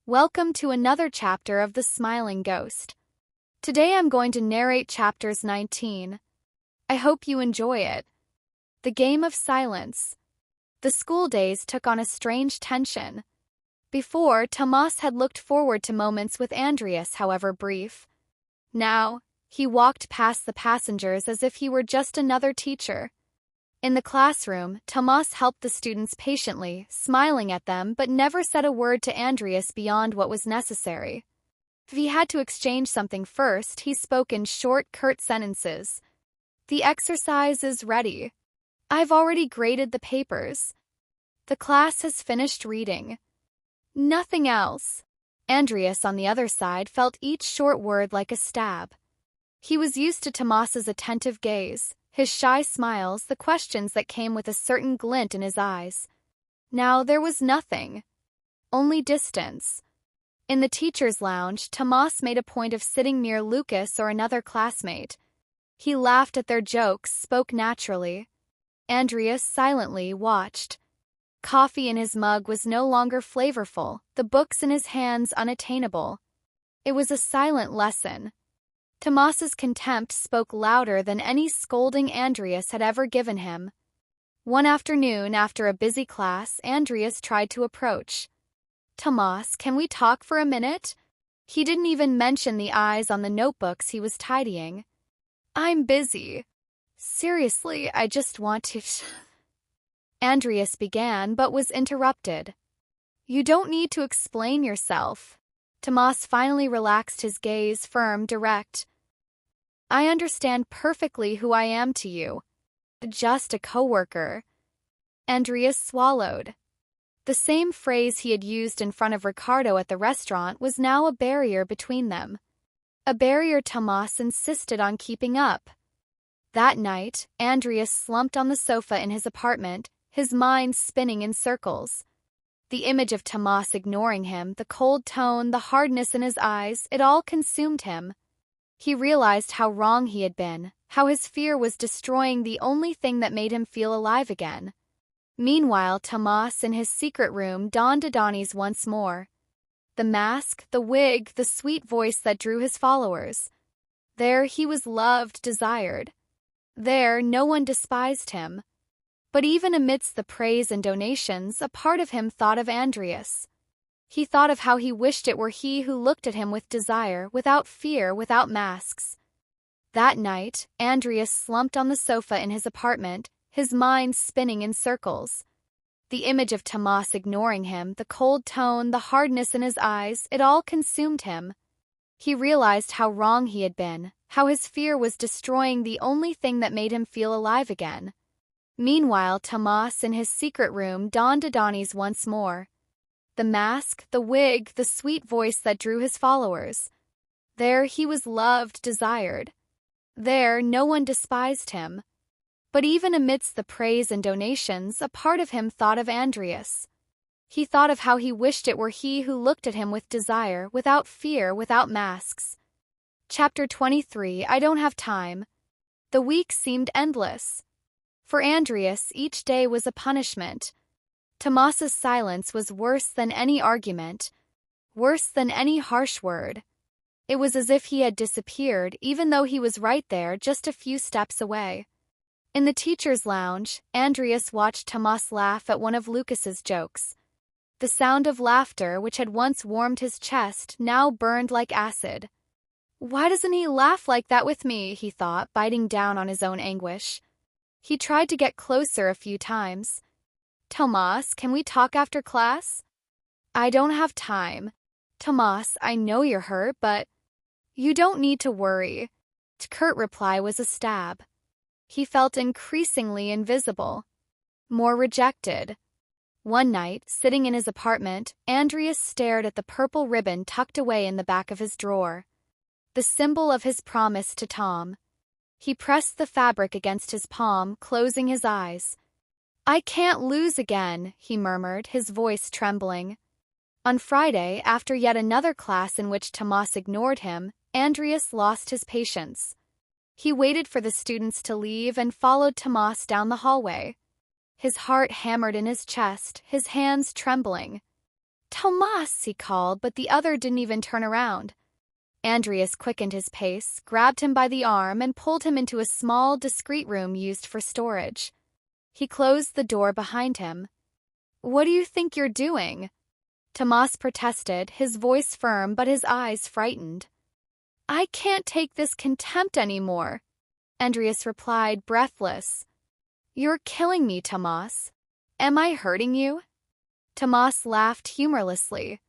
Welcome to another chapter of The Smiling Ghost. Today I'm going to narrate chapters 19. I hope you enjoy it. The Game of Silence. The school days took on a strange tension. Before, Tomas had looked forward to moments with Andreas, however brief. Now, he walked past the passengers as if he were just another teacher. In the classroom, Tomas helped the students patiently, smiling at them but never said a word to Andreas beyond what was necessary. If he had to exchange something first, he spoke in short, curt sentences. "The exercise is ready. I've already graded the papers. The class has finished reading. Nothing else." Andreas, on the other side, felt each short word like a stab. He was used to Tomas's attentive gaze, his shy smiles, the questions that came with a certain glint in his eyes. Now there was nothing. Only distance. In the teacher's lounge, Tomas made a point of sitting near Lucas or another classmate. He laughed at their jokes, spoke naturally. Andreas silently watched. Coffee in his mug was no longer flavorful, the books in his hands unattainable. It was a silent lesson. Tomas's contempt spoke louder than any scolding Andreas had ever given him. One afternoon, after a busy class, Andreas tried to approach. "Tomas, can we talk for a minute?" He didn't even mention the eyes on the notebooks he was tidying. "I'm busy. Seriously, I just want to..." Andreas began, but was interrupted. "You don't need to explain yourself." Tomas finally relaxed his gaze, firm, direct. "I understand perfectly who I am to you. Just a coworker." Andreas swallowed. The same phrase he had used in front of Ricardo at the restaurant was now a barrier between them. A barrier Tomas insisted on keeping up. That night, Andreas slumped on the sofa in his apartment, his mind spinning in circles. The image of Tomas ignoring him, the cold tone, the hardness in his eyes, it all consumed him. He realized how wrong he had been, how his fear was destroying the only thing that made him feel alive again. Meanwhile, Tomas in his secret room donned Adonis once more. The mask, the wig, the sweet voice that drew his followers. There he was loved, desired. There no one despised him. But even amidst the praise and donations, a part of him thought of Andreas. He thought of how he wished it were he who looked at him with desire, without fear, without masks. That night, Andreas slumped on the sofa in his apartment, his mind spinning in circles. The image of Tomas ignoring him, the cold tone, the hardness in his eyes, it all consumed him. He realized how wrong he had been, how his fear was destroying the only thing that made him feel alive again. Meanwhile, Tomas in his secret room donned Adonis once more. The mask, the wig, the sweet voice that drew his followers. There he was loved, desired. There no one despised him. But even amidst the praise and donations, a part of him thought of Andreas. He thought of how he wished it were he who looked at him with desire, without fear, without masks. Chapter 23. I don't have time. The week seemed endless. For Andreas, each day was a punishment. Tomas's silence was worse than any argument, worse than any harsh word. It was as if he had disappeared, even though he was right there, just a few steps away. In the teacher's lounge, Andreas watched Tomas laugh at one of Lucas's jokes. The sound of laughter, which had once warmed his chest, now burned like acid. "Why doesn't he laugh like that with me?" he thought, biting down on his own anguish. He tried to get closer a few times. "Tomas, can we talk after class?" "I don't have time." "Tomas, I know you're hurt, but..." "You don't need to worry." The curt reply was a stab. He felt increasingly invisible, more rejected. One night, sitting in his apartment, Andreas stared at the purple ribbon tucked away in the back of his drawer. The symbol of his promise to Tom. He pressed the fabric against his palm, closing his eyes. "I can't lose again," he murmured, his voice trembling. On Friday, after yet another class in which Tomas ignored him, Andreas lost his patience. He waited for the students to leave and followed Tomas down the hallway. His heart hammered in his chest, his hands trembling. "Tomas," he called, but the other didn't even turn around. Andreas quickened his pace, grabbed him by the arm, and pulled him into a small, discreet room used for storage. He closed the door behind him. "What do you think you're doing?" Tomas protested, his voice firm but his eyes frightened. "I can't take this contempt anymore," Andreas replied, breathless. "You're killing me, Tomas. Am I hurting you?" Tomas laughed humorlessly.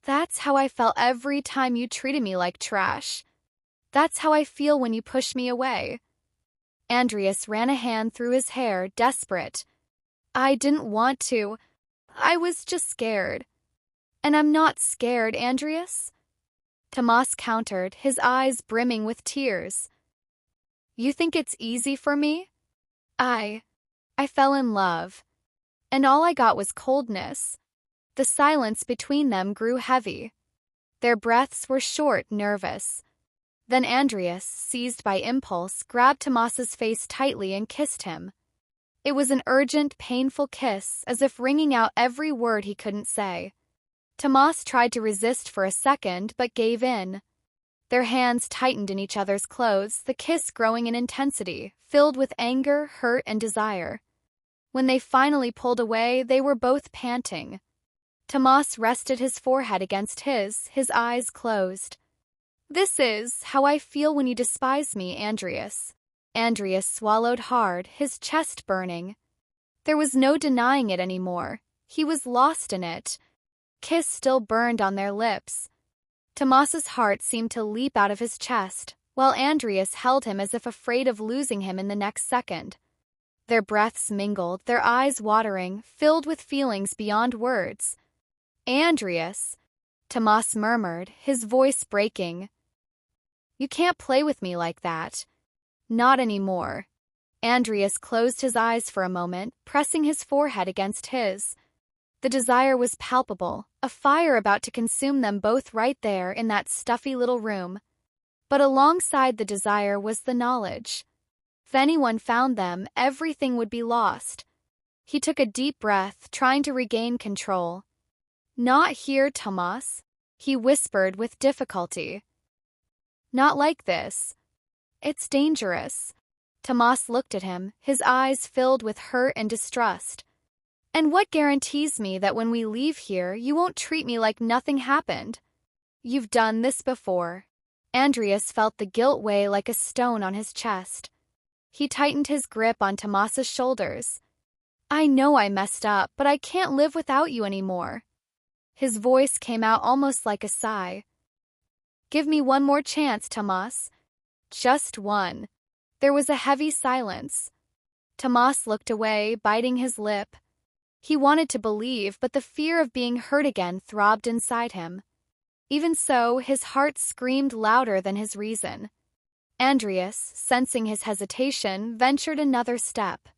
"That's how I felt every time you treated me like trash. That's how I feel when you push me away." Andreas ran a hand through his hair, desperate. "I didn't want to. I was just scared." "And I'm not scared, Andreas," Tomas countered, his eyes brimming with tears. "You think it's easy for me? I fell in love. And all I got was coldness." The silence between them grew heavy. Their breaths were short, nervous. Then Andreas, seized by impulse, grabbed Tomas's face tightly and kissed him. It was an urgent, painful kiss, as if wringing out every word he couldn't say. Tomas tried to resist for a second, but gave in. Their hands tightened in each other's clothes, the kiss growing in intensity, filled with anger, hurt, and desire. When they finally pulled away, they were both panting. Tomas rested his forehead against his eyes closed. "This is how I feel when you despise me, Andreas." Andreas swallowed hard, his chest burning. There was no denying it anymore. He was lost in it. Kiss still burned on their lips. Tomas's heart seemed to leap out of his chest, while Andreas held him as if afraid of losing him in the next second. Their breaths mingled, their eyes watering, filled with feelings beyond words. "Andreas," Tomas murmured, his voice breaking. "You can't play with me like that. Not anymore." Andreas closed his eyes for a moment, pressing his forehead against his. The desire was palpable, a fire about to consume them both right there in that stuffy little room. But alongside the desire was the knowledge. If anyone found them, everything would be lost. He took a deep breath, trying to regain control. "Not here, Tomas," he whispered with difficulty. "Not like this. It's dangerous." Tomas looked at him, his eyes filled with hurt and distrust. "And what guarantees me that when we leave here, you won't treat me like nothing happened? You've done this before." Andreas felt the guilt weigh like a stone on his chest. He tightened his grip on Tomas's shoulders. "I know I messed up, but I can't live without you anymore." His voice came out almost like a sigh. "Give me one more chance, Tomas. Just one." There was a heavy silence. Tomas looked away, biting his lip. He wanted to believe, but the fear of being hurt again throbbed inside him. Even so, his heart screamed louder than his reason. Andreas, sensing his hesitation, ventured another step.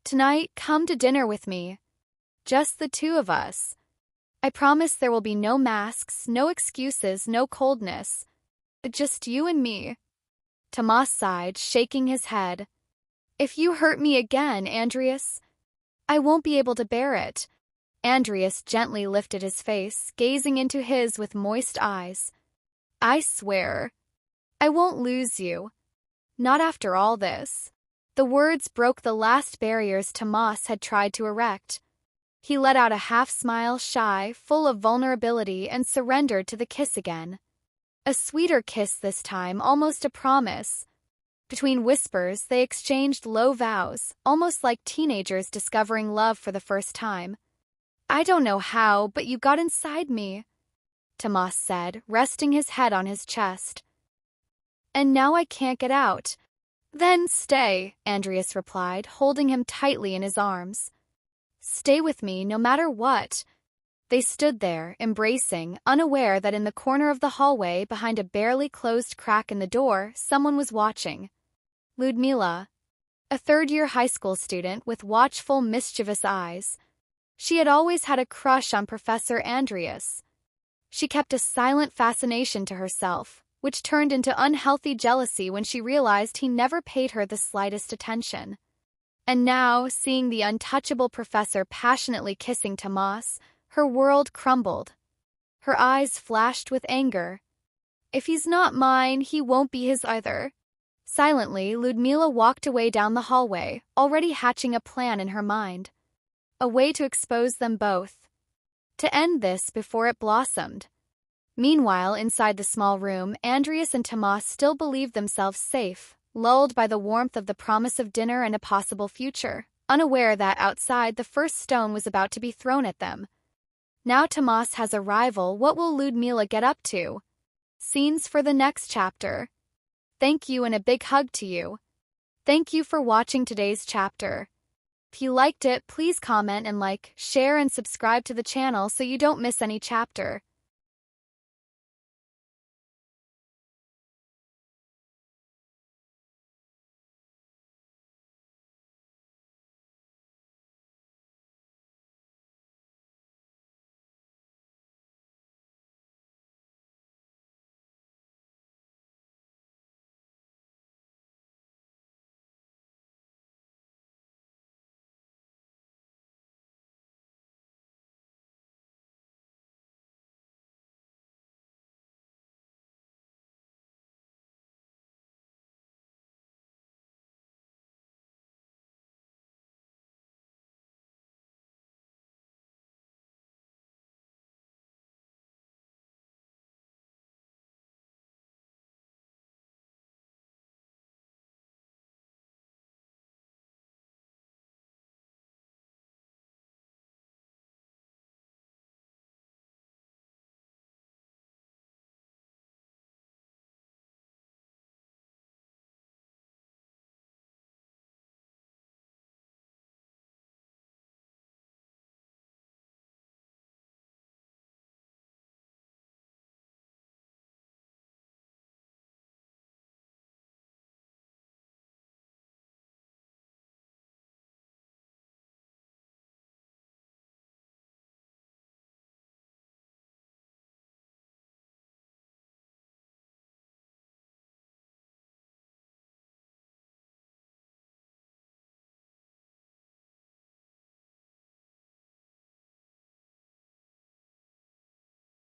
"Tonight, come to dinner with me. Just the two of us. I promise there will be no masks, no excuses, no coldness. Just you and me." Tomas sighed, shaking his head. "If you hurt me again, Andreas, I won't be able to bear it." Andreas gently lifted his face, gazing into his with moist eyes. "I swear, I won't lose you. Not after all this." The words broke the last barriers Tomas had tried to erect. He let out a half-smile, shy, full of vulnerability, and surrendered to the kiss again. A sweeter kiss this time, almost a promise. Between whispers, they exchanged low vows, almost like teenagers discovering love for the first time. "I don't know how, but you got inside me," Tomas said, resting his head on his chest. "And now I can't get out." "Then stay," Andreas replied, holding him tightly in his arms. "Stay with me, no matter what." They stood there, embracing, unaware that in the corner of the hallway, behind a barely closed crack in the door, someone was watching. Ludmila, a third-year high school student with watchful, mischievous eyes. She had always had a crush on Professor Andreas. She kept a silent fascination to herself, which turned into unhealthy jealousy when she realized he never paid her the slightest attention. And now, seeing the untouchable professor passionately kissing Tomas, Her world crumbled. Her eyes flashed with anger. If he's not mine, he won't be his either. Silently, Ludmila walked away down the hallway, already hatching a plan in her mind. A way to expose them both. To end this before it blossomed. Meanwhile, inside the small room, Andreas and Tomas still believed themselves safe, lulled by the warmth of the promise of dinner and a possible future, unaware that outside the first stone was about to be thrown at them. Now Tomas has a rival. What will Ludmila get up to? Scenes for the next chapter. Thank you and a big hug to you. Thank you for watching today's chapter. If you liked it, please comment and like, share and subscribe to the channel so you don't miss any chapter.